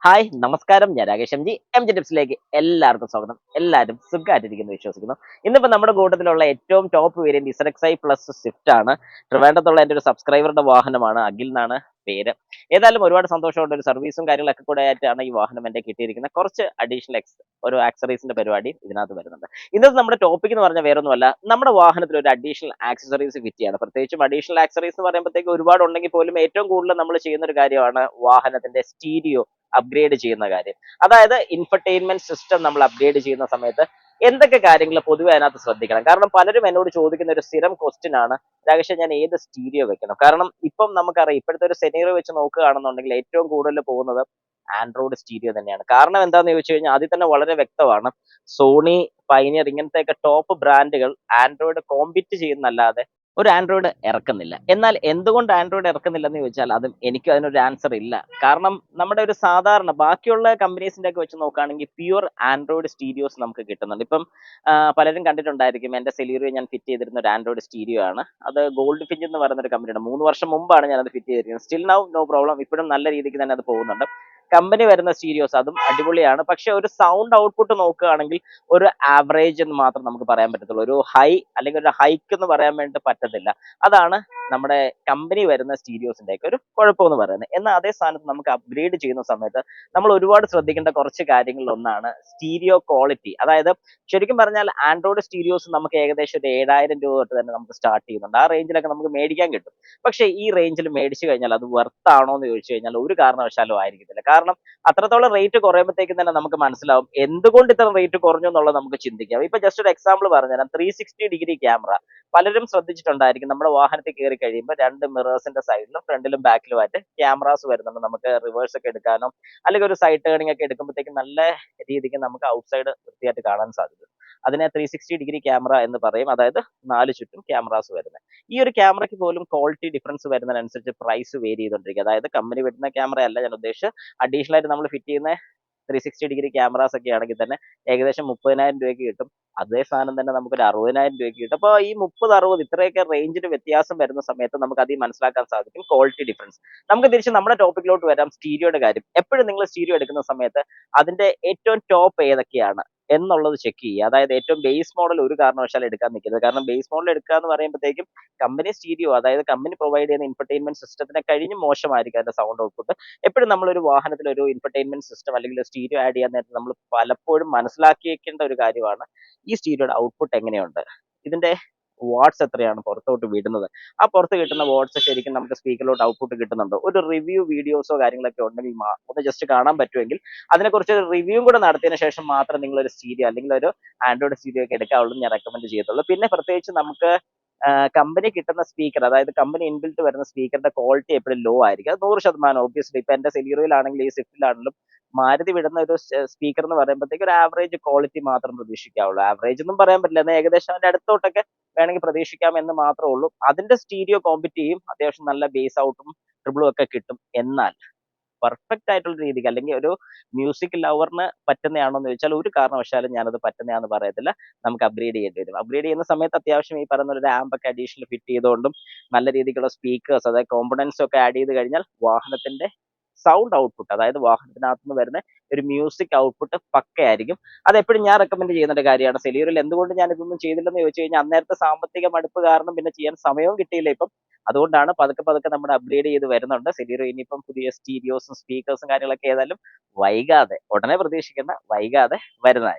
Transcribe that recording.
Hi നമസ്കാരം, ഞാൻ Rakesh M G. M G ടിപ്സിലേക്ക് എല്ലാവർക്കും സ്വാഗതം. എല്ലാവരും സുഖമായിട്ടിരിക്കുന്നു വിശ്വസിക്കുന്നു. ഇന്നിപ്പോൾ നമ്മുടെ കൂട്ടത്തിലുള്ള ഏറ്റവും top variant Z X I plus Swift ആണ്. ട്രിവാൻഡ്രത്തുള്ള എൻ്റെ ഒരു സബ്സ്ക്രൈബറുടെ വാഹനമാണ്. അഖിൽ എന്നാണ് പേര്. ഏതായാലും ഒരുപാട് സന്തോഷമുണ്ട്. ഒരു സർവീസും കാര്യങ്ങളൊക്കെ കൂടെ ആയിട്ടാണ് ഈ വാഹനം എൻ്റെ കിട്ടിയിരിക്കുന്നത്. കുറച്ച് അഡീഷണൽ ഒരു ആക്സറീസിന്റെ പരിപാടി ഇതിനകത്ത് വരുന്നുണ്ട്. ഇന്നത്തെ നമ്മുടെ ടോപ്പിക് എന്ന് പറഞ്ഞാൽ വേറെ ഒന്നുമല്ല, നമ്മുടെ വാഹനത്തിൽ ഒരു അഡീഷണൽ ആക്സസറീസ് ഫിറ്റ് ചെയ്യാണ്. പ്രത്യേകിച്ചും അഡീഷണൽ ആക്സറീസ് എന്ന് പറയുമ്പോഴത്തേക്ക് ഒരുപാട് ഉണ്ടെങ്കിൽ പോലും ഏറ്റവും കൂടുതൽ നമ്മൾ ചെയ്യുന്ന ഒരു കാര്യമാണ് വാഹനത്തിന്റെ സ്റ്റീരിയോ അപ്ഗ്രേഡ് ചെയ്യുന്ന കാര്യം. അതായത് ഇൻഫർടൈൻമെന്റ് സിസ്റ്റം നമ്മൾ അപ്ഗ്രേഡ് ചെയ്യുന്ന സമയത്ത് എന്തൊക്കെ കാര്യങ്ങൾ പൊതുവെ അതിനകത്ത് ശ്രദ്ധിക്കണം. കാരണം പലരും എന്നോട് ചോദിക്കുന്ന ഒരു സ്ഥിരം ക്വസ്റ്റ്യൻ ആണ്, രാകേഷ് ഞാൻ ഏത് സ്റ്റീരിയോ വെക്കണം. കാരണം ഇപ്പം നമുക്കറിയാം, ഇപ്പോഴത്തെ ഒരു സെനീറിയോ വെച്ച് നോക്കുകയാണെന്നുണ്ടെങ്കിൽ ഏറ്റവും കൂടുതൽ പോകുന്നത് ആൻഡ്രോയിഡ് സ്റ്റീരിയോ തന്നെയാണ്. കാരണം എന്താണെന്ന് ചോദിച്ചു കഴിഞ്ഞാൽ അതിൽ തന്നെ വളരെ വ്യക്തമാണ്. സോണി, പൈനിയർ ഇങ്ങനത്തെയൊക്കെ ടോപ്പ് ബ്രാൻഡുകൾ ആൻഡ്രോയിഡ് കോമ്പീറ്റ് ചെയ്യുന്നല്ലാതെ ഒരു ആൻഡ്രോയിഡ് ഇറക്കുന്നില്ല. എന്നാൽ എന്തുകൊണ്ട് ആൻഡ്രോയിഡ് ഇറക്കുന്നില്ലെന്ന് ചോദിച്ചാൽ അതും എനിക്ക് അതിനൊരു ആൻസർ ഇല്ല. കാരണം നമ്മുടെ ഒരു സാധാരണ ബാക്കിയുള്ള കമ്പനീസിന്റെ ഒക്കെ വെച്ച് നോക്കുകയാണെങ്കിൽ പ്യുവർ ആൻഡ്രോയിഡ് സ്റ്റീരിയോസ് നമുക്ക് കിട്ടുന്നുണ്ട്. ഇപ്പം പലരും കണ്ടിട്ടുണ്ടായിരിക്കും, എൻ്റെ സെലീറിയോ ഞാൻ ഫിറ്റ് ചെയ്തിരുന്ന ഒരു ആൻഡ്രോയിഡ് സ്റ്റീരിയോ ആണ്. അത് ഗോൾഡ് ഫിഞ്ച് എന്ന് പറയുന്ന ഒരു കമ്പനിയാണ്. 3 വർഷം മുമ്പാണ് ഞാനത് ഫിറ്റ് ചെയ്തിരിക്കുന്നത്. Still now no problem. ഇപ്പോഴും നല്ല രീതിക്ക് തന്നെ അത് പോകുന്നുണ്ട്. കമ്പനി വരുന്ന സ്റ്റീരിയോസ് അതും അടിപൊളിയാണ്. പക്ഷെ ഒരു സൗണ്ട് ഔട്ട്പുട്ട് നോക്കുകയാണെങ്കിൽ ഒരു ആവറേജ് എന്ന് മാത്രം നമുക്ക് പറയാൻ പറ്റത്തുള്ളൂ. ഒരു ഹൈ അല്ലെങ്കിൽ ഒരു ഹൈക്ക് എന്ന് പറയാൻ വേണ്ടി പറ്റത്തില്ല. അതാണ് നമ്മുടെ കമ്പനി വരുന്ന സ്റ്റീരിയോസിന്റെ ഒക്കെ ഒരു കുഴപ്പമെന്ന് പറയുന്നത്. എന്നാൽ അതേ സ്ഥാനത്ത് നമുക്ക് അപ്ഗ്രേഡ് ചെയ്യുന്ന സമയത്ത് നമ്മൾ ഒരുപാട് ശ്രദ്ധിക്കേണ്ട കുറച്ച് കാര്യങ്ങളിൽ ഒന്നാണ് സ്റ്റീരിയോ ക്വാളിറ്റി. അതായത് ശരിക്കും പറഞ്ഞാൽ ആൻഡ്രോയിഡ് സ്റ്റീരിയോസ് നമുക്ക് ഏകദേശം ഒരു 7,000 രൂപ തൊട്ട് തന്നെ നമുക്ക് സ്റ്റാർട്ട് ചെയ്യുന്നുണ്ട്. ആ റേഞ്ചിലൊക്കെ നമുക്ക് മേടിക്കാൻ കിട്ടും. പക്ഷേ ഈ റേഞ്ചിൽ മേടിച്ചു കഴിഞ്ഞാൽ അത് വർത്ത് ആണോ എന്ന് ചോദിച്ചു കഴിഞ്ഞാൽ ഒരു കാരണവശാലും ആയിരിക്കത്തില്ല. കാരണം അത്രത്തോളം റേറ്റ് കുറയുമ്പോഴത്തേക്കും തന്നെ നമുക്ക് മനസ്സിലാവും എന്തുകൊണ്ട് ഇത്ര റേറ്റ് കുറഞ്ഞു എന്നുള്ളത് നമുക്ക് ചിന്തിക്കാം. ഇപ്പൊ ജസ്റ്റ് ഒരു എക്സാമ്പിൾ പറഞ്ഞുതരാം. 360 ഡിഗ്രി ക്യാമറ പലരും ശ്രദ്ധിച്ചിട്ടുണ്ടായിരിക്കും. നമ്മുടെ വാഹനത്തിൽ കയറി കഴിയുമ്പോൾ രണ്ട് മിറേഴ്സിന്റെ സൈഡിലും ഫ്രണ്ടിലും ബാക്കിലുമായിട്ട് ക്യാമറാസ് വരുന്നുണ്ട്. നമുക്ക് റിവേഴ്സ് ഒക്കെ എടുക്കാനോ അല്ലെങ്കിൽ ഒരു സൈഡ് ടേണിംഗ് ഒക്കെ എടുക്കുമ്പോഴത്തേക്കും നല്ല രീതിക്ക് നമുക്ക് ഔട്ട് സൈഡ് വൃത്തിയായിട്ട് കാണാൻ സാധിക്കും. അതിനെ 360 ഡിഗ്രി ക്യാമറ എന്ന് പറയും. അതായത് 4 ചുറ്റും ക്യാമറാസ് വരുന്നത്. ഈ ഒരു ക്യാമറയ്ക്ക് പോലും ക്വാളിറ്റി ഡിഫറൻസ് വരുന്നതിനനുസരിച്ച് പ്രൈസ് വേരി ചെയ്തുകൊണ്ടിരിക്കും. അതായത് കമ്പനി വരുന്ന ക്യാമറ അല്ല ഞാൻ ഉദ്ദേശിച്ചത്. അഡീഷണൽ ആയിട്ട് നമ്മൾ ഫിറ്റ് ചെയ്യുന്ന 360 ഡിഗ്രി ക്യാമറാസ് ഒക്കെ ആണെങ്കിൽ തന്നെ ഏകദേശം 30,000 രൂപയ്ക്ക് കിട്ടും. അതേ സാധനം തന്നെ നമുക്കൊരു 60,000 രൂപയ്ക്ക് കിട്ടും. അപ്പോൾ ഈ 30-60 ഇത്രയൊക്കെ റേഞ്ചിന് വ്യത്യാസം വരുന്ന സമയത്ത് നമുക്ക് അതിൽ മനസ്സിലാക്കാൻ സാധിക്കും ക്വാളിറ്റി ഡിഫറൻസ്. നമുക്ക് തിരിച്ച് നമ്മുടെ ടോപ്പിക്കിലോട്ട് വരാം, സ്റ്റീരിയോയുടെ കാര്യം. എപ്പോഴും നിങ്ങൾ സ്റ്റീരിയോ എടുക്കുന്ന സമയത്ത് അതിന്റെ ഏറ്റവും ടോപ്പ് ഏതൊക്കെയാണ് എന്നുള്ളത് ചെക്ക് ചെയ്യുക. അതായത് ഏറ്റവും ബേസ് മോഡൽ ഒരു കാരണവശാലും എടുക്കാൻ നിൽക്കരുത്. കാരണം ബേസ് മോഡൽ എടുക്കുക എന്ന് പറയുമ്പോഴത്തേക്കും കമ്പനി സ്റ്റീരിയോ, അതായത് കമ്പനി പ്രൊവൈഡ് ചെയ്യുന്ന ഇൻഫർടൈൻമെന്റ് സിസ്റ്റത്തിനെ കഴിഞ്ഞും മോശമായിരിക്കും അതിന്റെ സൗണ്ട് ഔട്ട്പുട്ട്. എപ്പോഴും നമ്മളൊരു വാഹനത്തിൽ ഒരു ഇൻഫർടൈൻമെന്റ് സിസ്റ്റം അല്ലെങ്കിൽ സ്റ്റീരിയോ ആഡ് ചെയ്യാൻ നേരത്തെ നമ്മൾ പലപ്പോഴും മനസ്സിലാക്കിയേക്കേണ്ട ഒരു കാര്യമാണ് ഈ സ്റ്റീരിയോയുടെ ഔട്ട്പുട്ട് എങ്ങനെയുണ്ട്, ഇതിന്റെ വാട്ട്സ് എത്രയാണ് പുറത്തോട്ട് വിടുന്നത്, ആ പുറത്ത് കിട്ടുന്ന വാട്ട്സ് ശരിക്കും നമുക്ക് സ്പീക്കറിലോട്ട് ഔട്ട്പുട്ട് കിട്ടുന്നുണ്ടോ. ഒരു റിവ്യൂ വീഡിയോസോ കാര്യങ്ങളൊക്കെ ഉണ്ടെങ്കിൽ ഒന്ന് ജസ്റ്റ് കാണാൻ പറ്റുമെങ്കിൽ അതിനെക്കുറിച്ച് ഒരു റിവ്യൂ കൂടെ നടത്തിയതിനു ശേഷം മാത്രം നിങ്ങൾ ഒരു സ്റ്റീരിയോ അല്ലെങ്കിൽ ഒരു ആൻഡ്രോയിഡ് സ്റ്റീരിയോ ഒക്കെ എടുക്കാവുള്ളൂ ഞാൻ റെക്കമെൻഡ് ചെയ്യത്തുള്ളൂ. പിന്നെ പ്രത്യേകിച്ച് നമുക്ക് കമ്പനി കിട്ടുന്ന സ്പീക്കർ, അതായത് കമ്പനി ഇൻബിൽറ്റ് വരുന്ന സ്പീക്കറിന്റെ ക്വാളിറ്റി എപ്പോഴും ലോ ആയിരിക്കും. അത് 100% ഒബ്വിയസ്ലി. ഇപ്പൊ എന്റെ സെലീറിയോയിലാണെങ്കിലും ഈ സ്വിഫ്റ്റിലാണെങ്കിലും മാരുതി വിടുന്ന ഒരു സ്പീക്കർ എന്ന് പറയുമ്പോഴത്തേക്ക് ഒരു ആവറേജ് ക്വാളിറ്റി മാത്രം പ്രതീക്ഷിക്കാവുള്ളൂ. ആവറേജ് ഒന്നും പറയാൻ പറ്റില്ല, എന്നാൽ ഏകദേശം അതിന്റെ അടുത്തോട്ടൊക്കെ വേണമെങ്കിൽ പ്രതീക്ഷിക്കാം എന്ന് മാത്രമേ ഉള്ളൂ. അതിന്റെ സ്റ്റീരിയോ കോമ്പറ്റ് ചെയ്യും, അത്യാവശ്യം നല്ല ബേസ് ഔട്ടും ട്രിപ്പിളും ഒക്കെ കിട്ടും. എന്നാൽ പെർഫെക്റ്റ് ആയിട്ടുള്ള രീതിക്ക് അല്ലെങ്കിൽ ഒരു മ്യൂസിക് ലവറിന് പറ്റുന്നതാണോ എന്ന് ചോദിച്ചാൽ ഒരു കാരണവശാലും ഞാനത് പറ്റുന്നതാണെന്ന് പറയത്തില്ല. നമുക്ക് അപ്ഗ്രേഡ് ചെയ്യേണ്ടി വരും. അപ്ഗ്രേഡ് ചെയ്യുന്ന സമയത്ത് അത്യാവശ്യം ഈ പറയുന്ന ഒരു റാമ്പ് ഒക്കെ അഡീഷണൽ ഫിറ്റ് ചെയ്തുകൊണ്ടും നല്ല രീതിക്കുള്ള സ്പീക്കേഴ്സ്, അതായത് കോമ്പണൻസ് ഒക്കെ ആഡ് ചെയ്ത് കഴിഞ്ഞാൽ വാഹനത്തിന്റെ സൗണ്ട് ഔട്ട്പുട്ട്, അതായത് വാഹനത്തിനകത്ത് നിന്ന് വരുന്ന ഒരു മ്യൂസിക് ഔട്ട്പുട്ട് പക്കയായിരിക്കും. അത് എപ്പോഴും ഞാൻ റെക്കമെൻഡ് ചെയ്യുന്ന ഒരു കാര്യമാണ്. സെലീറിയോയിൽ എന്തുകൊണ്ട് ഞാൻ ഇതൊന്നും ചെയ്തില്ലെന്ന് ചോദിച്ചു കഴിഞ്ഞാൽ അന്നേരത്തെ സാമ്പത്തിക മടുപ്പ് കാരണം പിന്നെ ചെയ്യാൻ സമയവും കിട്ടിയില്ല ഇപ്പം. അതുകൊണ്ടാണ് പതുക്കെ പതുക്കെ നമ്മൾ അപ്ഗ്രേഡ് ചെയ്ത് വരുന്നുണ്ട്. സെലീറിയോ ഇനിയിപ്പം പുതിയ സ്റ്റീരിയോസും സ്പീക്കേഴ്സും കാര്യങ്ങളൊക്കെ ഏതായാലും വൈകാതെ, ഉടനെ പ്രതീക്ഷിക്കുന്ന വൈകാതെ വരുന്നതായിരിക്കും.